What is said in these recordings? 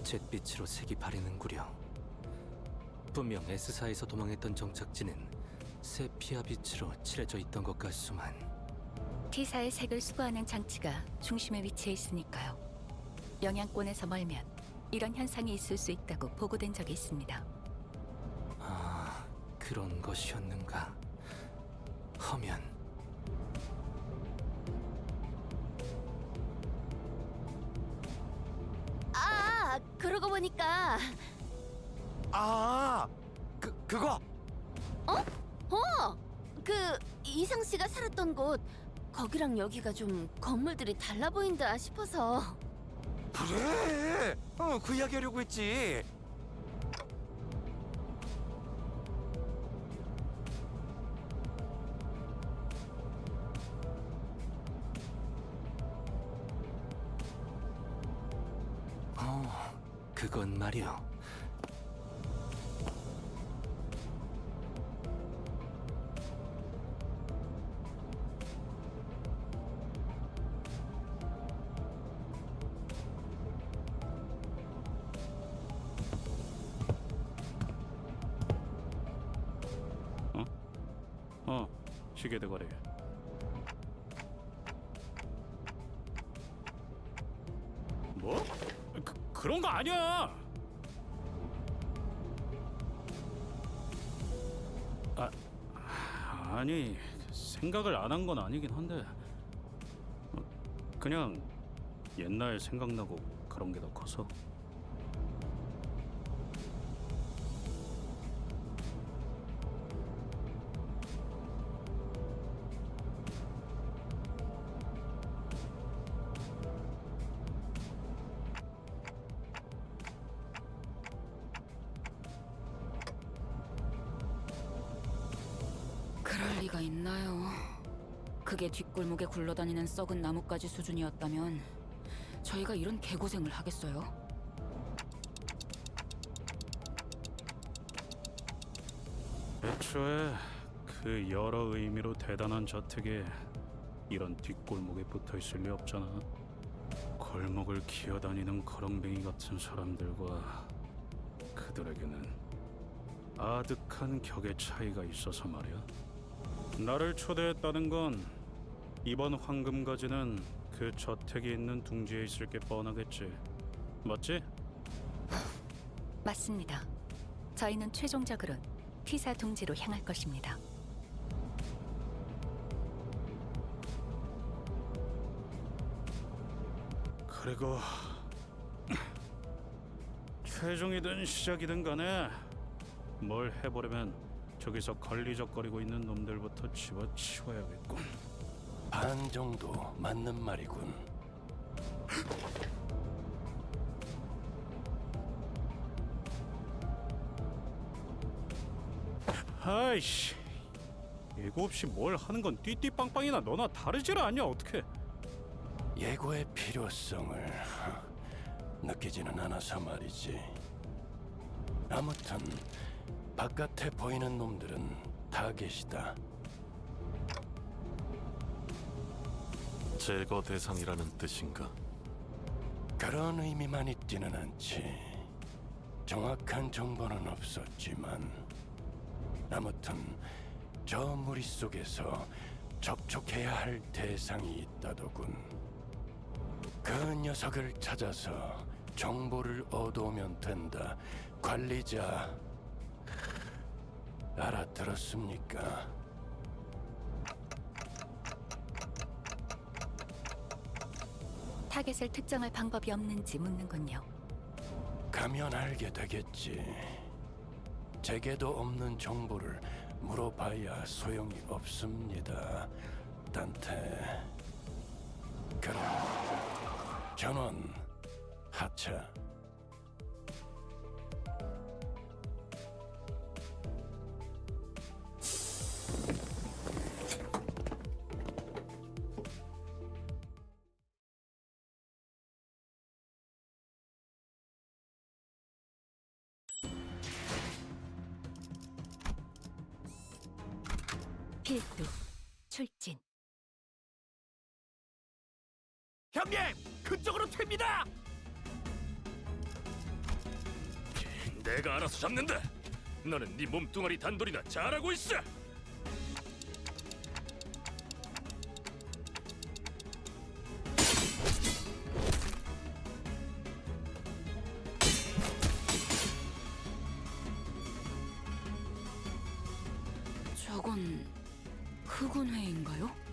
잿빛으로 색이 바래는구려. 분명 S사에서 도망했던 정착지는 세피아 빛으로 칠해져 있던 것 같소만. T사의 색을 수거하는 장치가 중심에 위치해 있으니까요. 영향권에서 멀면 이런 현상이 있을 수 있다고 보고된 적이 있습니다. 아, 그런 것이었는가. 허면 그러고 보니까 아, 그거. 그 이상 씨가 살았던 곳 거기랑 여기가 좀 건물들이 달라 보인다 싶어서. 그래. 그 이야기 하려고 했지. 그건 말이오. 시계 대가리. 뭐? 그런 거 아니야. 아니, 생각을 안 한 건 아니긴 한데 그냥 옛날 생각나고 그런 게 더 커서. 그럴 리가 있나요? 그게 뒷골목에 굴러다니는 썩은 나뭇가지 수준이었다면 저희가 이런 개고생을 하겠어요? 애초에 그 여러 의미로 대단한 저택에 이런 뒷골목에 붙어있을 리 없잖아. 골목을 기어다니는 거렁뱅이 같은 사람들과 그들에게는 아득한 격의 차이가 있어서 말이야. 나를 초대했다는 건 이번 황금가지는 그 저택이 있는 둥지에 있을 게 뻔하겠지. 맞지? 맞습니다. 저희는 최종적으로 T사 둥지로 향할 것입니다. 그리고 최종이든 시작이든 간에 뭘 해보려면 저기서 걸리적거리고 있는 놈들부터 집어치워야겠군. 반 정도 맞는 말이군. 아이씨, 예고 없이 뭘 하는 건 띠띠빵빵이나 너나 다르질 않냐 어떡해. 예고의 필요성을 느끼지는 않아서 말이지. 아무튼 바깥에 보이는 놈들은 타겟이다. 제거 대상이라는 뜻인가? 그런 의미만 있지는 않지. 정확한 정보는 없었지만 아무튼 저 무리 속에서 접촉해야 할 대상이 있다더군. 그 녀석을 찾아서 정보를 얻어오면 된다. 관리자, 알아들었습니까? 타겟을 특정할 방법이 없는지 묻는군요. 가면 알게 되겠지. 제게도 없는 정보를 물어봐야 소용이 없습니다, 단테. 그럼 전원 하차. 필두 출진. 형님, 그쪽으로 튑니다. 내가 알아서 잡는다. 너는 네 몸뚱아리 단돌이나 잘하고 있어. 저건 흑운 회인가요?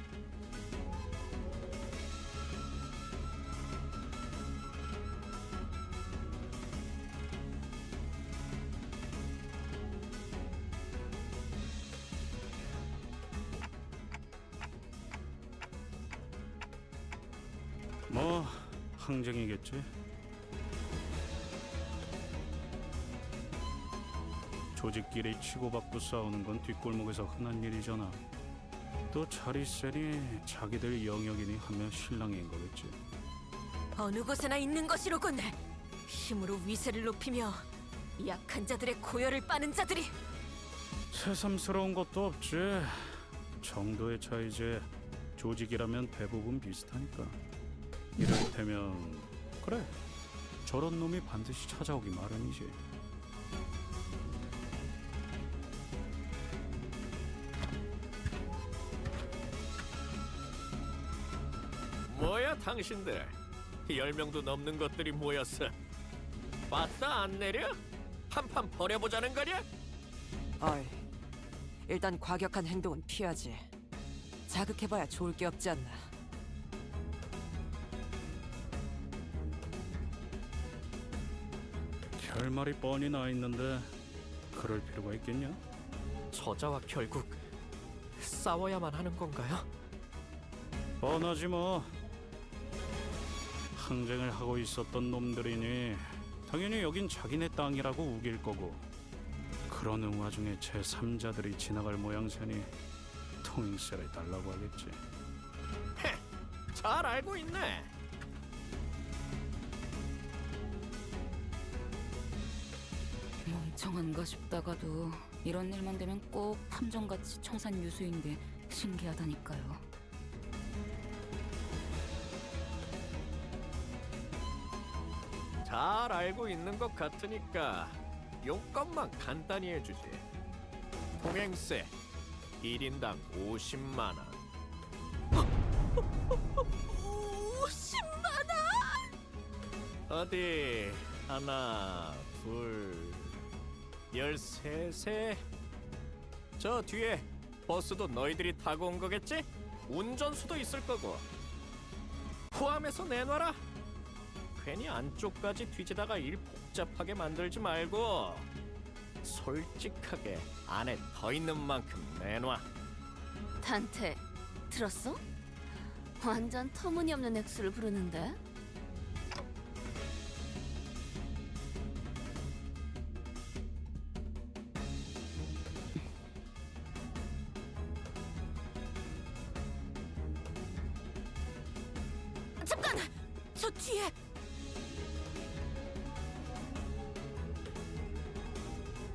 뭐 항쟁이겠지. 조직끼리 치고받고 싸우는 건 뒷골목에서 흔한 일이잖아. 또 자리세니 자기들 영역이니 하면 신랑인 거겠지. 어느 곳에나 있는 것이로군. 힘으로 위세를 높이며 약한 자들의 고열을 빠는 자들이. 새삼스러운 것도 없지. 정도의 차이지. 조직이라면 대부분 비슷하니까. 이를테면 그래, 저런 놈이 반드시 찾아오기 마련이지. 뭐야 당신들? 10명도 넘는 것들이 모였어. 봤다 안 내려? 한판 벌여보자는 거냐? 어이, 일단 과격한 행동은 피하지. 자극해봐야 좋을 게 없지 않나. 결말이 뻔히 나 있는데 그럴 필요가 있겠냐? 저자와 결국 싸워야만 하는 건가요? 뻔하지 뭐. 항쟁을 하고 있었던 놈들이니 당연히 여긴 자기네 땅이라고 우길 거고, 그러는 와중에 제3자들이 지나갈 모양새니 통행세를 달라고 하겠지. 잘 알고 있네. 멍청한가 싶다가도 이런 일만 되면 꼭 탐정같이 청산 유수인 게 신기하다니까요. 잘 알고 있는 것 같으니까 요건만 간단히 해주지. 통행세 1인당 50만 원. 50만 어디 하나 둘 13세. 저 뒤에 버스도 너희들이 타고 온 거겠지? 운전수도 있을 거고. 포함해서 내놔라. 괜히 안쪽까지 뒤지다가 일 복잡하게 만들지 말고 솔직하게 안에 더 있는 만큼 내놔. 단테, 들었어? 완전 터무니없는 액수를 부르는데? 잠깐! 저 뒤에!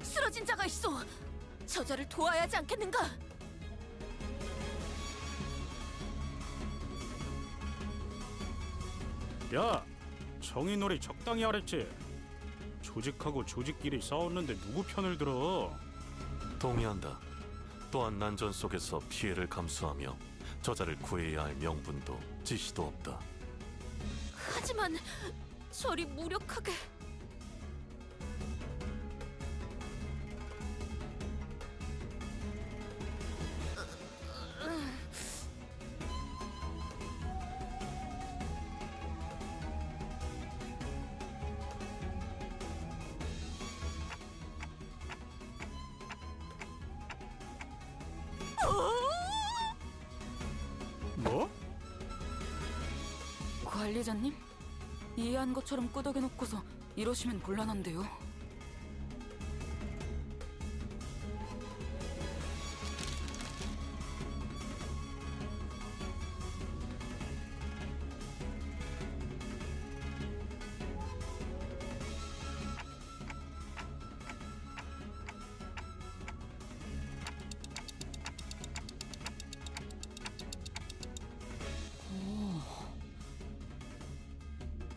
쓰러진 자가 있어! 저자를 도와야 하지 않겠는가? 야, 정의놀이 적당히 하랬지. 조직하고 조직끼리 싸웠는데 누구 편을 들어? 동의한다. 또한 난전 속에서 피해를 감수하며 저자를 구해야 할 명분도 지시도 없다. 하지만 저리 무력하게... 뭐? 관리자님? 이해한 것처럼 끄덕여놓고서 이러시면 곤란한데요.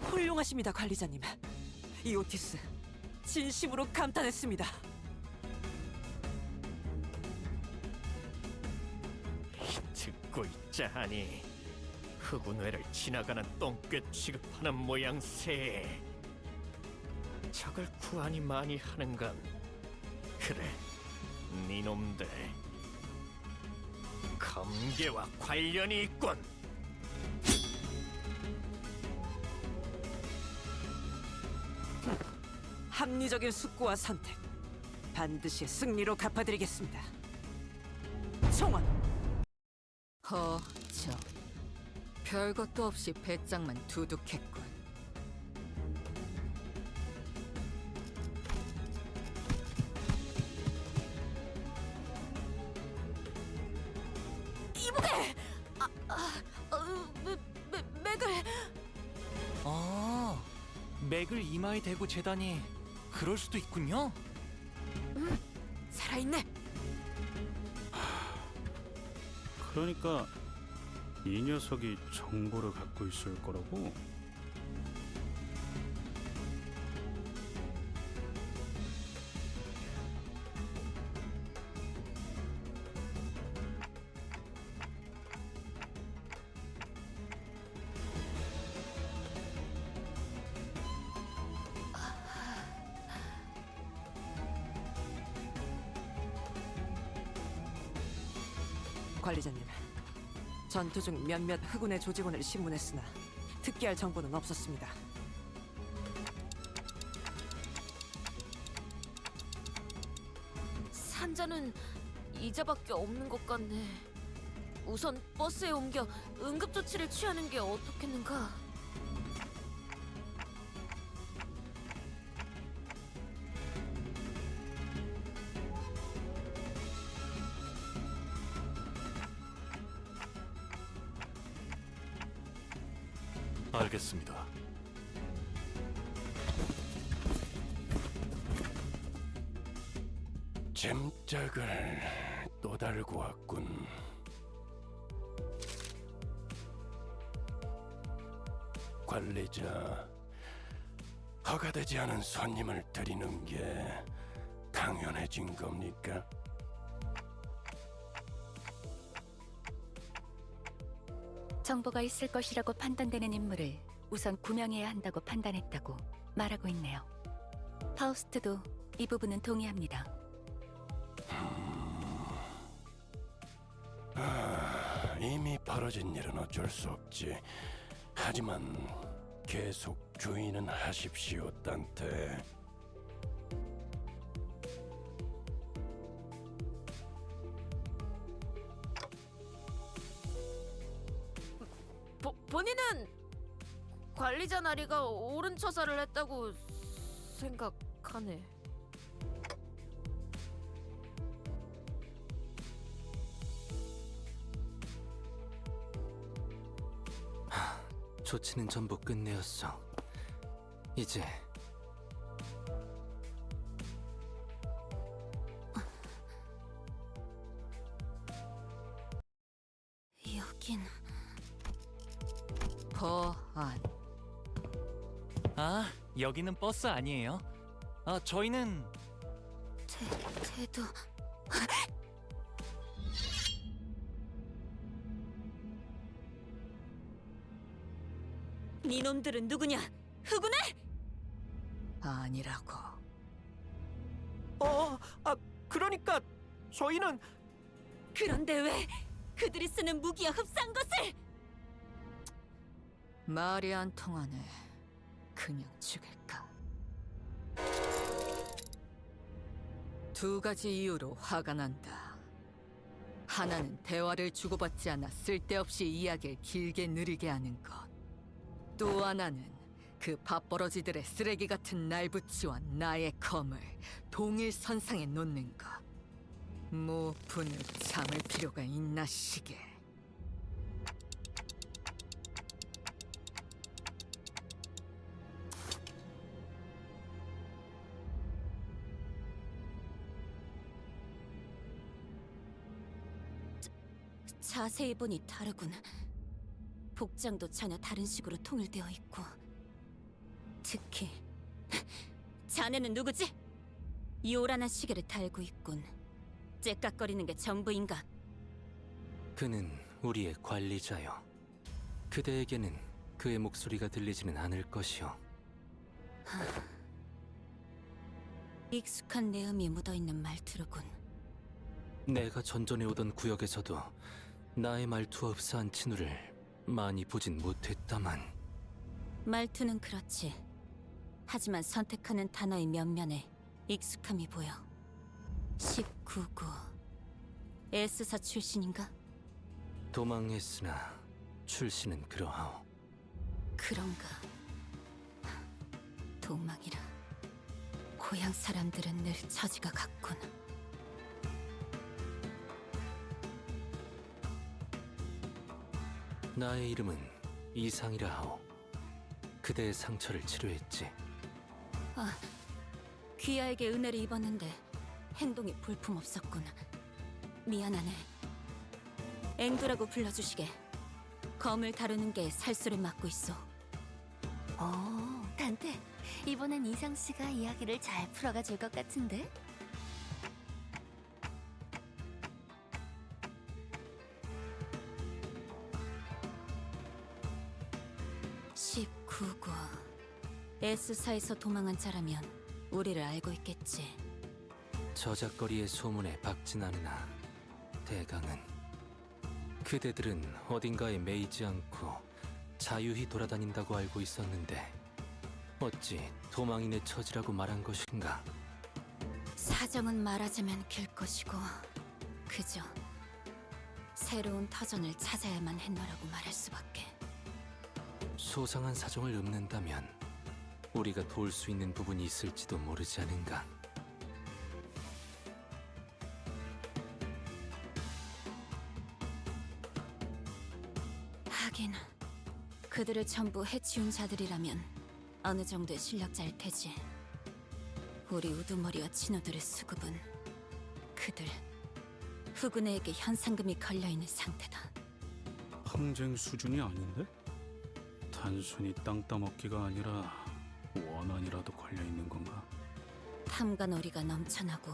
훌륭하십니다, 관리자님. 이 오티스, 진심으로 감탄했습니다. 듣고 있자 하니 흑운회를 지나가는 똥꿰 취급하는 모양새. 적을 구하니 많이 하는건 그래, 니놈들 검계와 관련이 있군. 합리적인 숙고와 선택, 반드시 승리로 갚아드리겠습니다. 청원! 허저 별것도 없이 배짱만 두둑했군. 이보게! 맥을... 아, 맥을 이마에 대고 재다니 그럴 수도 있군요. 살아있네! 그러니까 이 녀석이 정보를 갖고 있을 거라고? 관리자님, 전투 중 몇몇 흑운의 조직원을 신문했으나 특기할 정보는 없었습니다. 산자는 이자밖에 없는 것 같네. 우선 버스에 옮겨 응급조치를 취하는 게 어떻겠는가? 알겠습니다. 잼짝을 또 달고 왔군. 관리자, 허가되지 않은 손님을 드리는 게 당연해진 겁니까? 정보가 있을 것이라고 판단되는 인물을 우선 구명해야 한다고 판단했다고 말하고 있네요. 파우스트도 이 부분은 동의합니다. 이미 벌어진 일은 어쩔 수 없지. 하지만 계속 주의는 하십시오, 딴테. 본인은 관리자 나리가 옳은 처사를 했다고 생각하네. 조치는 전부 끝내었어. 이제 여긴 보안. 아, 여기는 버스 아니에요. 아, 저희는 태도. 니놈들은 누구냐? 흑운회? 아니라고. 그러니까 저희는 그런데 왜 그들이 쓰는 무기와 흡사한 것을? 말이 안 통하네. 그냥 죽일까? 두 가지 이유로 화가 난다. 하나는 대화를 주고받지 않아 쓸데없이 이야기를 길게 느리게 하는 것. 또 하나는 그 밥버러지들의 쓰레기 같은 날붙이와 나의 검을 동일 선상에 놓는 것. 모분을 참을 필요가 있나 시게. 자세히 보니 다르군. 복장도 전혀 다른 식으로 통일되어 있고, 특히 자네는 누구지? 요란한 시계를 달고 있군. 째깍거리는 게 전부인가? 그는 우리의 관리자요. 그대에게는 그의 목소리가 들리지는 않을 것이요. 익숙한 내음이 묻어있는 말투로군. 내가 전전에 오던 구역에서도 나의 말투와 흡사한 친우를 많이 보진 못했다만 말투는 그렇지. 하지만 선택하는 단어의 면면에 익숙함이 보여. 19구. S사 출신인가? 도망했으나 출신은 그러하오. 그런가. 도망이라. 고향 사람들은 늘 처지가 같군. 나의 이름은 이상이라 하오. 그대의 상처를 치료했지. 귀하에게 은혜를 입었는데 행동이 볼품없었군. 미안하네. 앵두라고 불러주시게. 검을 다루는 게 살수를 맡고 있어. 단테. 이번엔 이상 씨가 이야기를 잘 풀어가 줄 것 같은데? (19구) S사에서 도망한 자라면 우리를 알고 있겠지. 저작거리의 소문에 박진 않으나 대강은 그대들은 어딘가에 매이지 않고 자유히 돌아다닌다고 알고 있었는데 어찌 도망인의 처지라고 말한 것인가? 사정은 말하자면 길 것이고 그저 새로운 터전을 찾아야만 했노라고 말할 수밖에. 소상한 사정을 읊는다면 우리가 도울 수 있는 부분이 있을지도 모르지 않은가? 하긴 그들을 전부 해치운 자들이라면 어느 정도의 실력자일 테지. 우리 우두머리와 친구들의 수급은 그들 후군에게 현상금이 걸려있는 상태다. 항쟁 수준이 아닌데? 단순히 땅 따먹기가 아니라 원한이라도 걸려있는 건가? 탐관오리가 넘쳐나고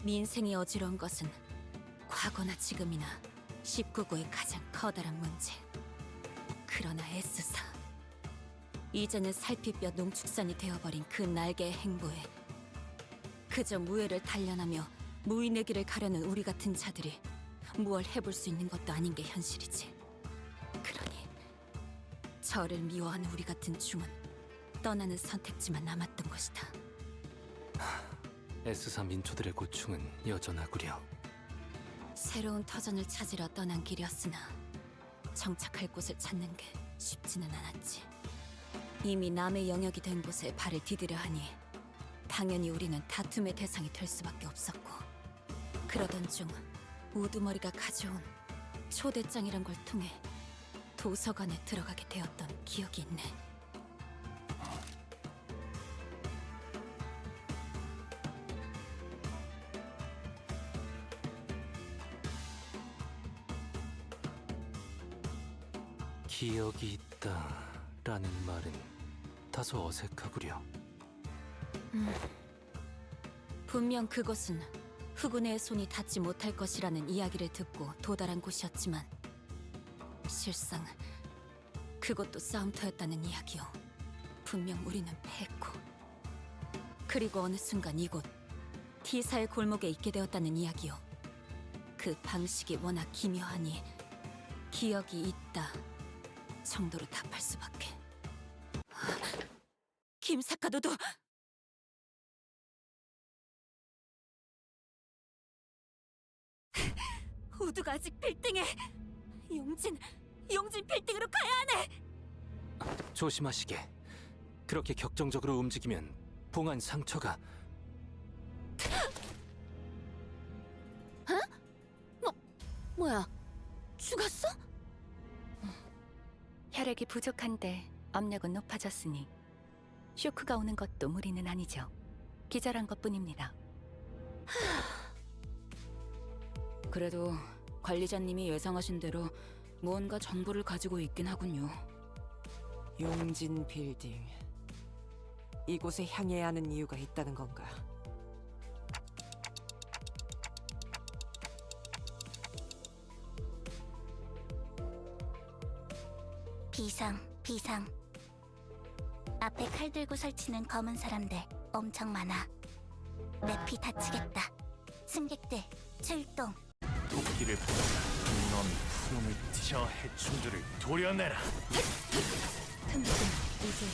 민생이 어지러운 것은 과거나 지금이나 19구의 가장 커다란 문제. 그러나 S사 이제는 살피뼈 농축산이 되어버린 그 날개의 행보에 그저 무예를 단련하며 무인의 길을 가려는 우리 같은 자들이 무얼 해볼 수 있는 것도 아닌 게 현실이지. 그러니 저를 미워하는 우리 같은 중은 떠나는 선택지만 남았던 것이다. S사 민초들의 고충은 여전하구려. 새로운 터전을 찾으러 떠난 길이었으나 정착할 곳을 찾는 게 쉽지는 않았지. 이미 남의 영역이 된 곳에 발을 디디려 하니 당연히 우리는 다툼의 대상이 될 수밖에 없었고, 그러던 중 우두머리가 가져온 초대장이란 걸 통해 도서관에 들어가게 되었던 기억이 있네. 기억이 있다라는 말은 다소 어색하구려. 분명 그곳은 후군의 손이 닿지 못할 것이라는 이야기를 듣고 도달한 곳이었지만 실상 그것도 싸움터였다는 이야기요. 분명 우리는 패했고, 그리고 어느 순간 이곳 T사의 골목에 있게 되었다는 이야기요. 그 방식이 워낙 기묘하니 기억이 있다 정도로 답할 수밖에. 김사카도도 우두가 아직 빌딩에. 용진 빌딩으로 가야 하네. 조심하시게. 그렇게 격정적으로 움직이면 봉한 상처가... 뭐야? 죽었어? 혈액이 부족한데 압력은 높아졌으니 쇼크가 오는 것도 무리는 아니죠. 기절한 것뿐입니다. 그래도 관리자님이 예상하신 대로 무언가 정보를 가지고 있긴 하군요. 용진 빌딩. 이곳에 향해야 하는 이유가 있다는 건가? 비상. 앞에 칼 들고 설치는 검은 사람들 엄청 많아. 내 피 다치겠다. 승객들 출동. 도끼를 받아 넌 푸름을 저 해충들을 도려내라. 이제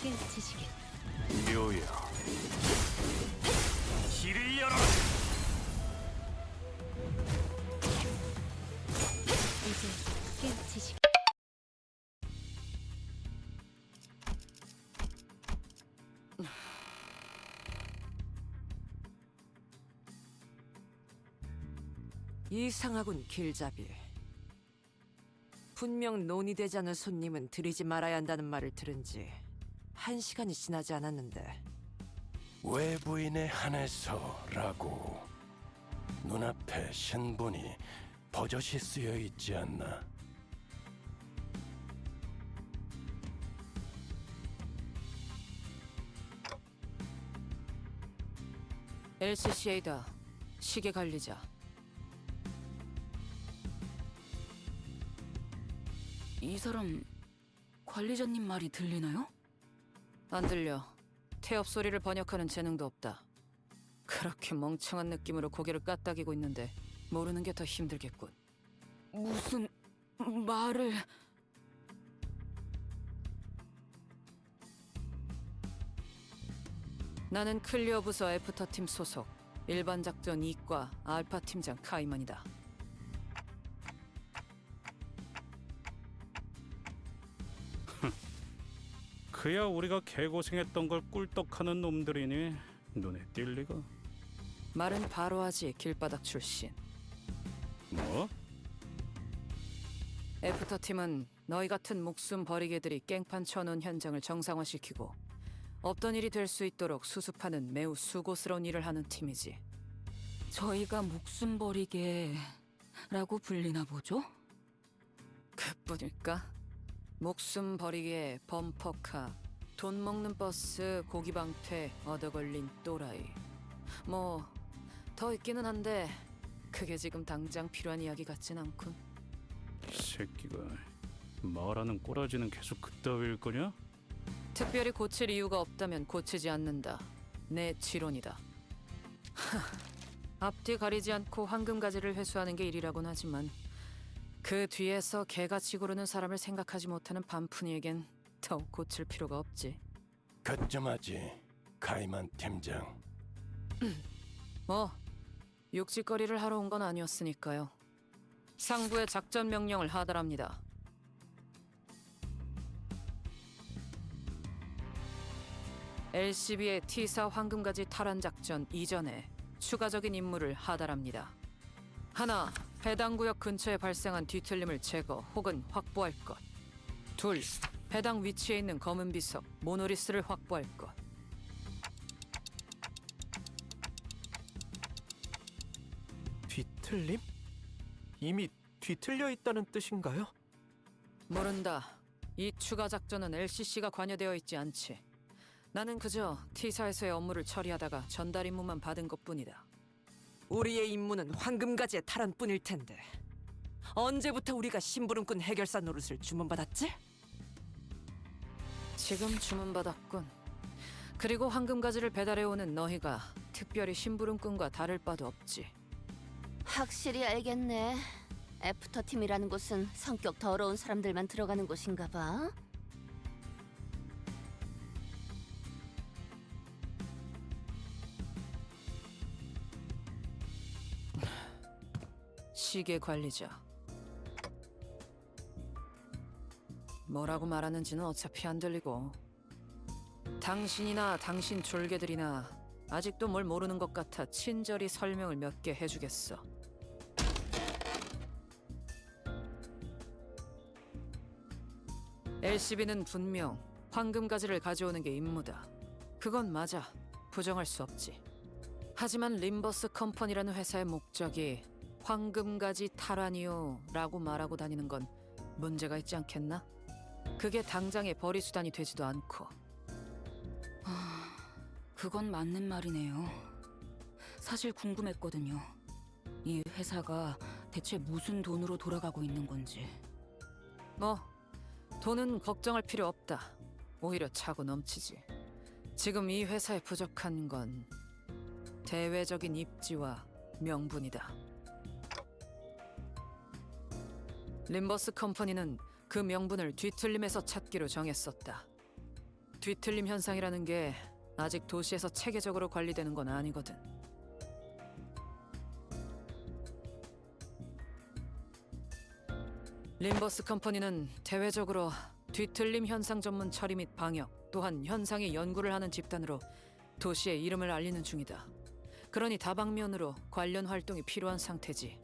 깨우치시길. 묘야 길을 열어라. 이제 깨우치시길. 이상하군, 길잡이. 분명 논의되지 않은 손님은 들이지 말아야 한다는 말을 들은 지 1시간이 지나지 않았는데. 외부인에 한해서라고 눈앞에 신분이 버젓이 쓰여 있지 않나? LCCA다. 시계 관리자. 이 사람 관리자님 말이 들리나요? 안 들려. 태엽 소리를 번역하는 재능도 없다. 그렇게 멍청한 느낌으로 고개를 까딱이고 있는데 모르는 게 더 힘들겠군. 무슨 말을... 나는 클리어 부서 애프터팀 소속 일반 작전 2과 알파 팀장 카이먼이다. 그야 우리가 개고생했던 걸 꿀떡하는 놈들이니 눈에 띌 리가. 말은 바로 하지. 길바닥 출신. 뭐? 애프터팀은 너희 같은 목숨 버리개들이 깽판 쳐놓은 현장을 정상화시키고 없던 일이 될 수 있도록 수습하는 매우 수고스러운 일을 하는 팀이지. 저희가 목숨 버리게라고 불리나 보죠? 그뿐일까? 목숨 버리게 범퍼카, 돈 먹는 버스, 고기 방패, 얻어 걸린 또라이. 뭐 더 있기는 한데 그게 지금 당장 필요한 이야기 같진 않군. 이 새끼가 말하는 꼬라지는 계속 그따위일 거냐? 특별히 고칠 이유가 없다면 고치지 않는다. 내 지론이다. 앞뒤 가리지 않고 황금가지를 회수하는 게 일이라곤 하지만 그 뒤에서 개같이 구르는 사람을 생각하지 못하는 반푼이에겐 더욱 고칠 필요가 없지. 그쯤하지, 카이만 팀장. 뭐 육지거리를 하러 온 건 아니었으니까요. 상부의 작전 명령을 하달합니다. LCB의 T4 황금가지 탈환 작전 이전에 추가적인 임무를 하달합니다. 하나, 해당 구역 근처에 발생한 뒤틀림을 제거 혹은 확보할 것. 둘, 해당 위치에 있는 검은 비석 모노리스를 확보할 것. 뒤틀림? 이미 뒤틀려 있다는 뜻인가요? 모른다. 이 추가 작전은 LCC가 관여되어 있지 않지. 나는 그저 T사에서의 업무를 처리하다가 전달 임무만 받은 것뿐이다. 우리의 임무는 황금가지의 탈환뿐일 텐데 언제부터 우리가 심부름꾼 해결사 노릇을 주문받았지? 지금 주문받았군. 그리고 황금가지를 배달해오는 너희가 특별히 심부름꾼과 다를 바도 없지. 확실히 알겠네. 애프터팀이라는 곳은 성격 더러운 사람들만 들어가는 곳인가 봐. 시계 관리자. 뭐라고 말하는지는 어차피 안 들리고. 당신이나 당신 졸개들이나 아직도 뭘 모르는 것 같아 친절히 설명을 몇 개 해주겠어. LCB는 분명 황금가지를 가져오는 게 임무다. 그건 맞아. 부정할 수 없지. 하지만 림버스 컴퍼니라는 회사의 목적이 황금가지 탈환이요 라고 말하고 다니는 건 문제가 있지 않겠나? 그게 당장의 벌이 수단이 되지도 않고. 그건 맞는 말이네요. 사실 궁금했거든요. 이 회사가 대체 무슨 돈으로 돌아가고 있는 건지. 뭐 돈은 걱정할 필요 없다. 오히려 차고 넘치지. 지금 이 회사에 부족한 건 대외적인 입지와 명분이다. 림버스 컴퍼니는 그 명분을 뒤틀림에서 찾기로 정했었다. 뒤틀림 현상이라는 게 아직 도시에서 체계적으로 관리되는 건 아니거든. 림버스 컴퍼니는 대외적으로 뒤틀림 현상 전문 처리 및 방역, 또한 현상의 연구를 하는 집단으로 도시의 이름을 알리는 중이다. 그러니 다방면으로 관련 활동이 필요한 상태지.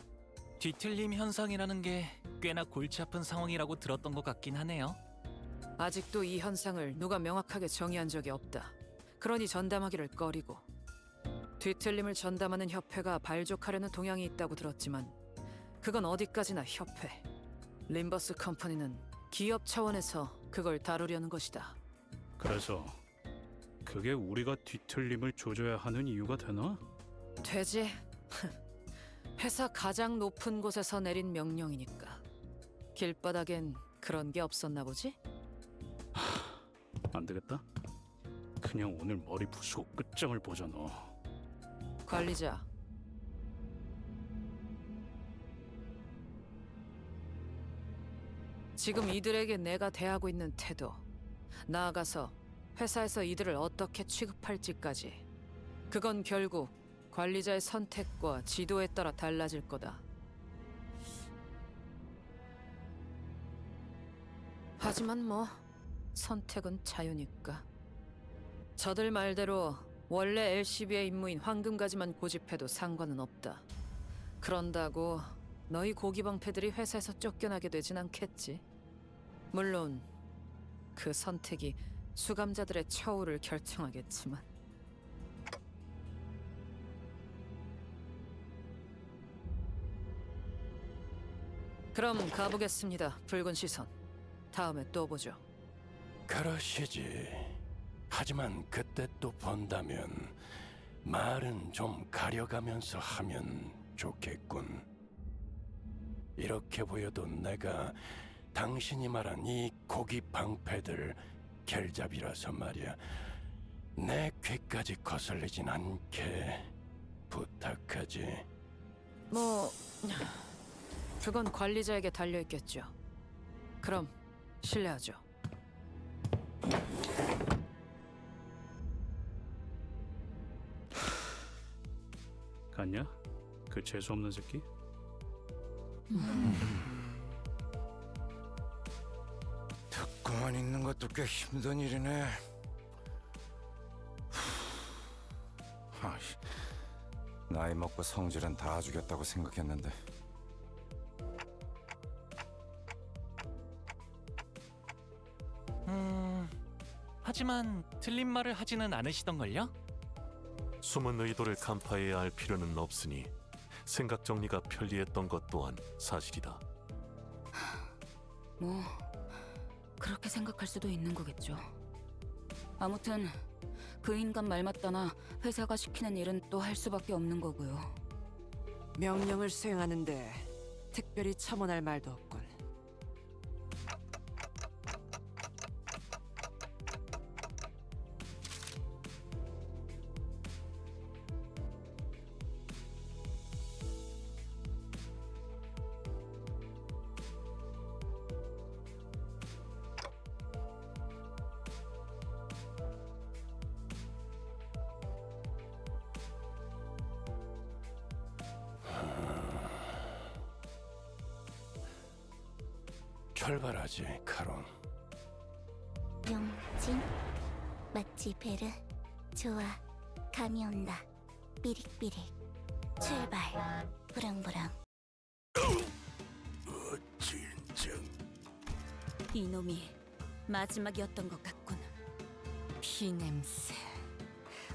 뒤틀림 현상이라는 게 꽤나 골치 아픈 상황이라고 들었던 것 같긴 하네요. 아직도 이 현상을 누가 명확하게 정의한 적이 없다. 그러니 전담하기를 꺼리고. 뒤틀림을 전담하는 협회가 발족하려는 동향이 있다고 들었지만 그건 어디까지나 협회. 림버스 컴퍼니는 기업 차원에서 그걸 다루려는 것이다. 그래서 그게 우리가 뒤틀림을 조져야 하는 이유가 되나? 되지. 회사 가장 높은 곳에서 내린 명령이니까. 길바닥엔 그런 게 없었나 보지? 안 되겠다. 그냥 오늘 머리 부수고 끝장을 보자 너. 관리자. 지금 이들에게 내가 대하고 있는 태도, 나아가서 회사에서 이들을 어떻게 취급할지까지, 그건 결국 관리자의 선택과 지도에 따라 달라질 거다. 하지만 뭐 선택은 자유니까. 저들 말대로 원래 LCB의 임무인 황금가지만 고집해도 상관은 없다. 그런다고 너희 고기방패들이 회사에서 쫓겨나게 되진 않겠지. 물론 그 선택이 수감자들의 처우를 결정하겠지만. 그럼 가보겠습니다. 붉은 시선. 다음에 또 보죠. 그러시지. 하지만 그때 또 본다면 말은 좀 가려가면서 하면 좋겠군. 이렇게 보여도 내가 당신이 말한 이 고기 방패들 겔잡이라서 말이야. 내 귀까지 거슬리진 않게 부탁하지. 뭐 그건 관리자에게 달려있겠죠. 그럼 실례하죠. 갔냐? 그 재수없는 새끼? 듣고만 있는 것도 꽤 힘든 일이네. 나이 먹고 성질은 다 주겠다고 생각했는데. 하지만 틀린 말을 하지는 않으시던걸요? 숨은 의도를 간파해야 할 필요는 없으니 생각 정리가 편리했던 것 또한 사실이다. 뭐 그렇게 생각할 수도 있는 거겠죠. 아무튼 그 인간 말 맞다나 회사가 시키는 일은 또 할 수밖에 없는 거고요. 명령을 수행하는데 특별히 첨언할 말도 없군. 출발하지, 카론. 용진? 맞지, 베르? 좋아, 감이 온다. 삐릭삐릭. 출발. 부릉부릉. 진정. 이놈이 마지막이었던 것 같군. 피냄새.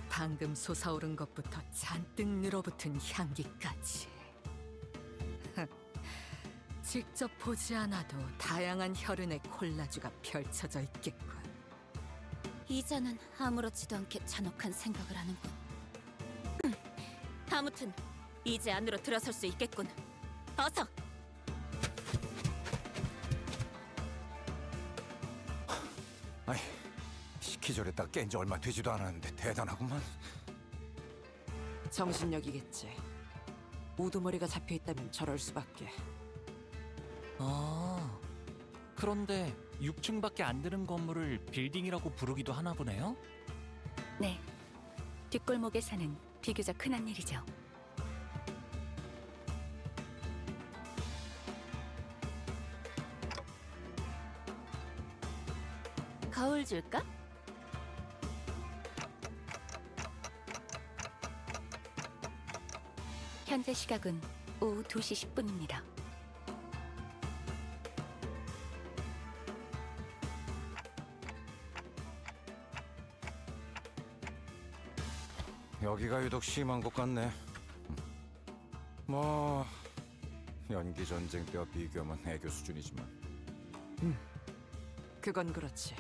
방금 솟아오른 것부터 잔뜩 늘어붙은 향기까지. 직접 보지 않아도 다양한 혈흔의 콜라주가 펼쳐져 있겠군. 이자는 아무렇지도 않게 잔혹한 생각을 하는군. 아무튼 이제 안으로 들어설 수 있겠군. 어서! 아이, 시키저랬다 깬 지 얼마 되지도 않았는데 대단하구만. 정신력이겠지. 우두머리가 잡혀있다면 저럴 수밖에. 아, 그런데 6층밖에 안 되는 건물을 빌딩이라고 부르기도 하나 보네요? 네, 뒷골목에 사는 비교적 흔한 일이죠. 거울 줄까? 현재 시각은 오후 2시 10분입니다. 여기가 유독 심한 것 같네. 뭐 연기 전쟁 때와 비교하면 애교 수준이지만. 그건 그렇지.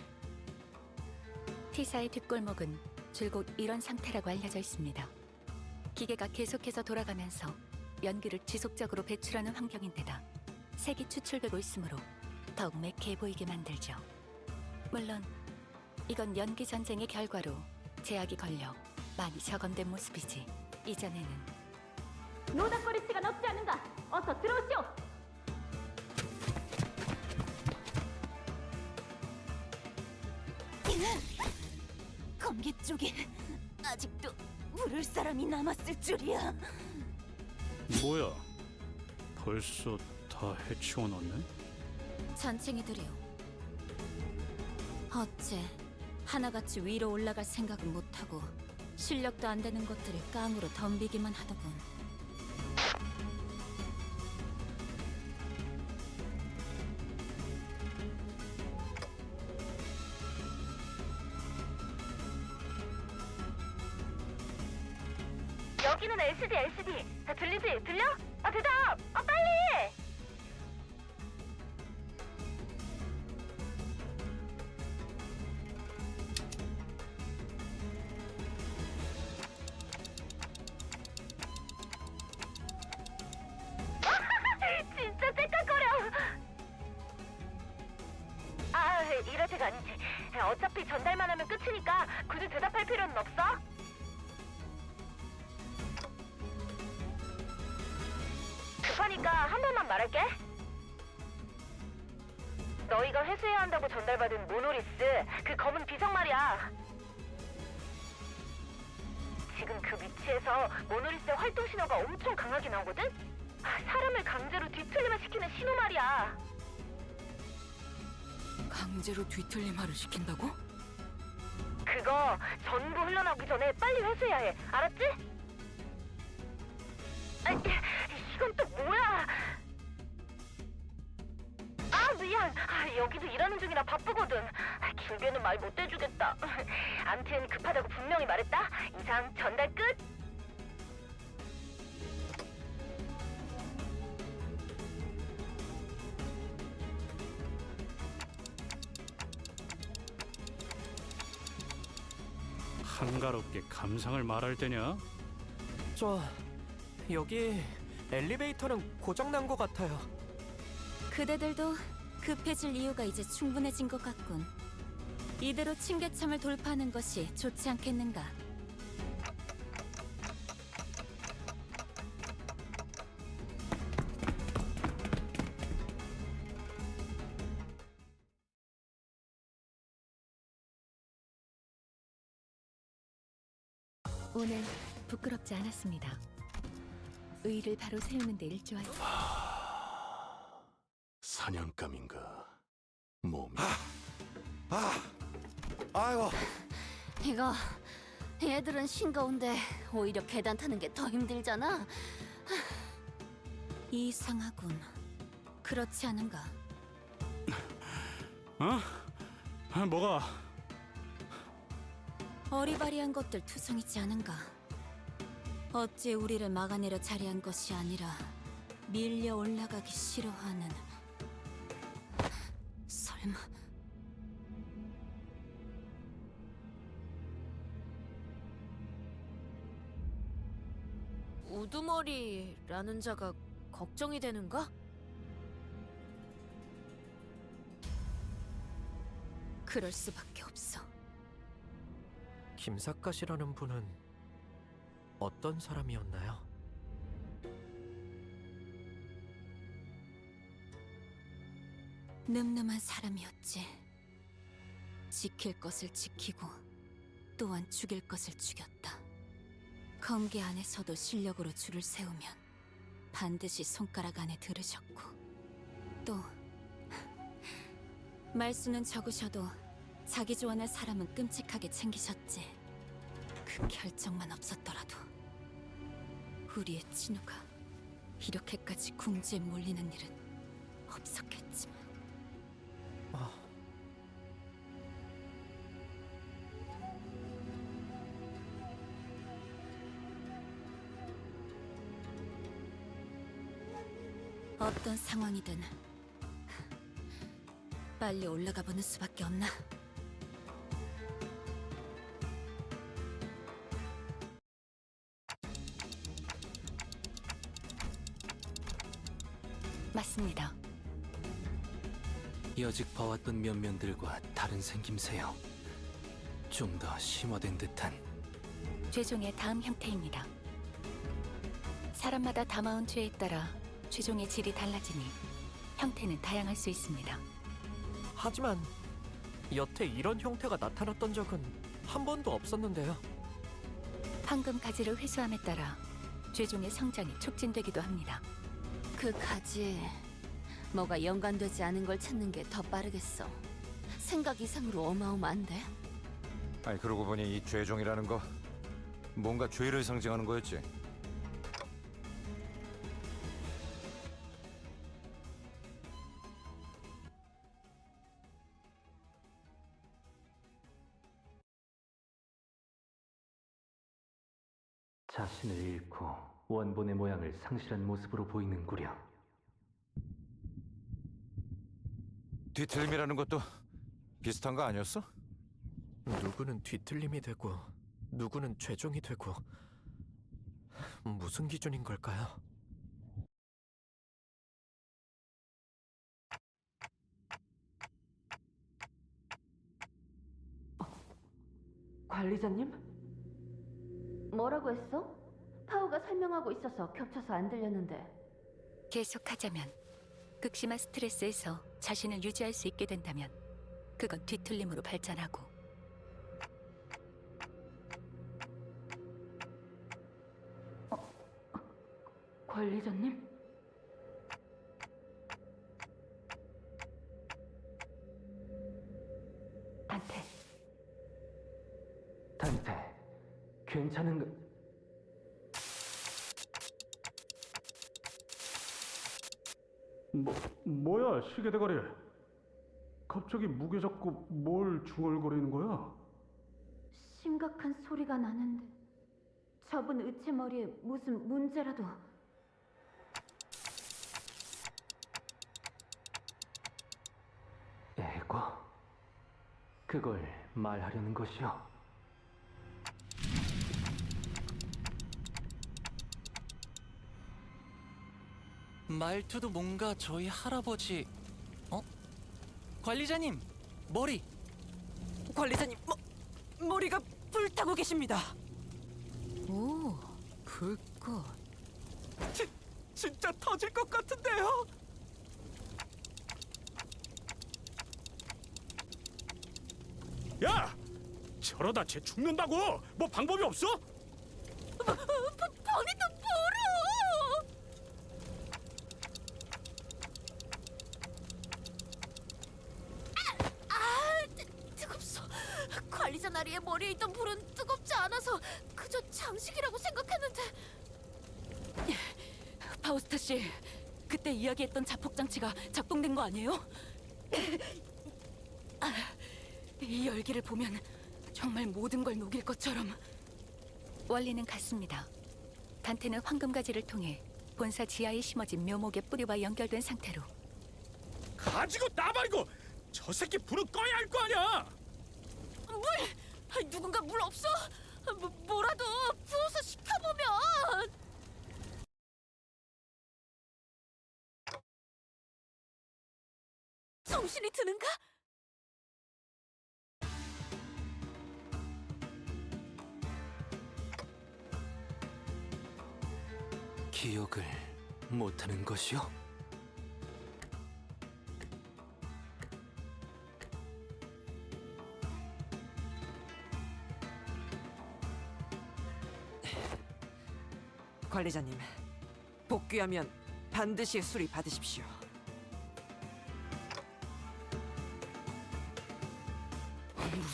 T사의 뒷골목은 줄곧 이런 상태라고 알려져 있습니다. 기계가 계속해서 돌아가면서 연기를 지속적으로 배출하는 환경인데다 색이 추출되고 있으므로 더욱 매캐해 보이게 만들죠. 물론 이건 연기 전쟁의 결과로 제약이 걸려 많이 적언된 모습이지 이전에는 노닥거릴 시간 없지 않은가? 어서 들어오시오! 검기 쪽에 아직도 부를 사람이 남았을 줄이야. 뭐야? 벌써 다 해치워 놨네? 잔챙이들이요. 어째 하나같이 위로 올라갈 생각은 못하고 실력도 안 되는 것들을 깡으로 덤비기만 하더군. 여기는 LCD. 들리지? 들려? 대답! 빨리! 진짜 째깍거려! 이럴 때가 아니지. 어차피 전달만 하면 끝이니까 굳이 대답할 필요는 없어. 급하니까 한 번만 말할게. 너희가 회수해야 한다고 전달받은 모노리스, 그 검은 비석 말이야. 지금 그 위치에서 모노리스의 활동 신호가 엄청 강하게 나오거든? 사람을 강제로 뒤틀리만 시키는 신호 말이야. 강제로 뒤틀림하를 시킨다고? 그거 전부 흘러나오기 전에 빨리 회수해야 해. 알았지? 이건 또 뭐야? 미안. 여기도 일하는 중이라 바쁘거든. 길게는 말 못 해주겠다. 암튼 급하다고 분명히 말했다. 이상 전달 끝. 한가롭게 감상을 말할 때냐? 여기 엘리베이터는 고장난 것 같아요. 그대들도 급해질 이유가 이제 충분해진 것 같군. 이대로 층계참을 돌파하는 것이 좋지 않겠는가? 오늘 부끄럽지 않았습니다. 의의를 바로 세우는 데 일조하여 사냥감인가? 몸이 아이고. 이거 얘들은 싱거운데 오히려 계단 타는 게 더 힘들잖아. 이상하군. 그렇지 않은가? 뭐가? 어리바리한 것들 투성이지 않은가? 어찌 우리를 막아내려 자리한 것이 아니라 밀려 올라가기 싫어하는... 설마... 우두머리라는 자가 걱정이 되는가? 그럴 수밖에 없어. 김삿갓이라는 분은 어떤 사람이었나요? 늠름한 사람이었지. 지킬 것을 지키고 또한 죽일 것을 죽였다. 검계 안에서도 실력으로 줄을 세우면 반드시 손가락 안에 들으셨고, 또 말수는 적으셔도 자기 좋아할 사람은 끔찍하게 챙기셨지. 그 결정만 없었더라도 우리의 진우가 이렇게까지 궁지에 몰리는 일은 없었겠지만. 어떤 상황이든 빨리 올라가 보는 수밖에 없나? 맞습니다. 여직 봐왔던 면면들과 다른 생김새요. 좀 더 심화된 듯한. 죄종의 다음 형태입니다. 사람마다 담아온 죄에 따라 죄종의 질이 달라지니 형태는 다양할 수 있습니다. 하지만 여태 이런 형태가 나타났던 적은 한 번도 없었는데요. 황금 가지를 회수함에 따라 죄종의 성장이 촉진되기도 합니다. 그 가지에 뭐가 연관되지 않은 걸 찾는 게 더 빠르겠어. 생각 이상으로 어마어마한데? 아니 그러고 보니 이 죄종이라는 거 뭔가 죄를 상징하는 거였지. 자신을 잃고 원본의 모양을 상실한 모습으로 보이는구려. 뒤틀림이라는 것도 비슷한 거 아니었어? 누구는 뒤틀림이 되고 누구는 죄종이 되고, 무슨 기준인 걸까요? 관리자님? 뭐라고 했어? 파우가 설명하고 있어서 겹쳐서 안 들렸는데. 계속하자면 극심한 스트레스에서 자신을 유지할 수 있게 된다면 그건 뒤틀림으로 발전하고, 관리자님? 단테, 단테, 괜찮은가? 뭐야 시계 대가리? 갑자기 무게 잡고 뭘 중얼거리는 거야? 심각한 소리가 나는데 저분 의체머리에 무슨 문제라도. 에고? 그걸 말하려는 것이요? 말투도 뭔가 저희 할아버지... 관리자님! 머리! 관리자님, 머리가 불타고 계십니다. 오, 불꽃. 진짜 터질 것 같은데요? 야! 저러다 쟤 죽는다고! 뭐 방법이 없어? 범인도 보러! 뜨겁소. 관리자 나리의 머리에 있던 불은 뜨겁지 않아서 그저 장식이라고 생각했는데. 파우스타 씨, 그때 이야기했던 자폭 장치가 작동된 거 아니에요? 이 열기를 보면 정말 모든 걸 녹일 것처럼. 원리는 같습니다. 단테는 황금가지를 통해 본사 지하에 심어진 묘목의 뿌리와 연결된 상태로. 가지고 나발이고! 저 새끼 불은 꺼야 할 거 아니야! 누군가 물 없어? 뭐라도 부어서 식혀보면. 정신이 드는가? 기억을 못하는 것이요? 관리자님, 복귀하면 반드시 수리 받으십시오.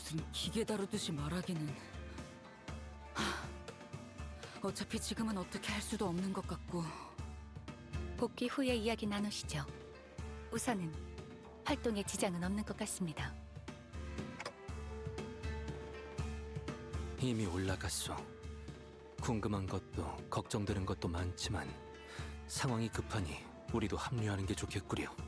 무슨 기계 다루듯이 말하기는. 어차피 지금은 어떻게 할 수도 없는 것 같고. 복귀 후에 이야기 나누시죠. 우선은 활동에 지장은 없는 것 같습니다. 이미 올라갔소. 궁금한 것도 걱정되는 것도 많지만 상황이 급하니 우리도 합류하는 게 좋겠구려.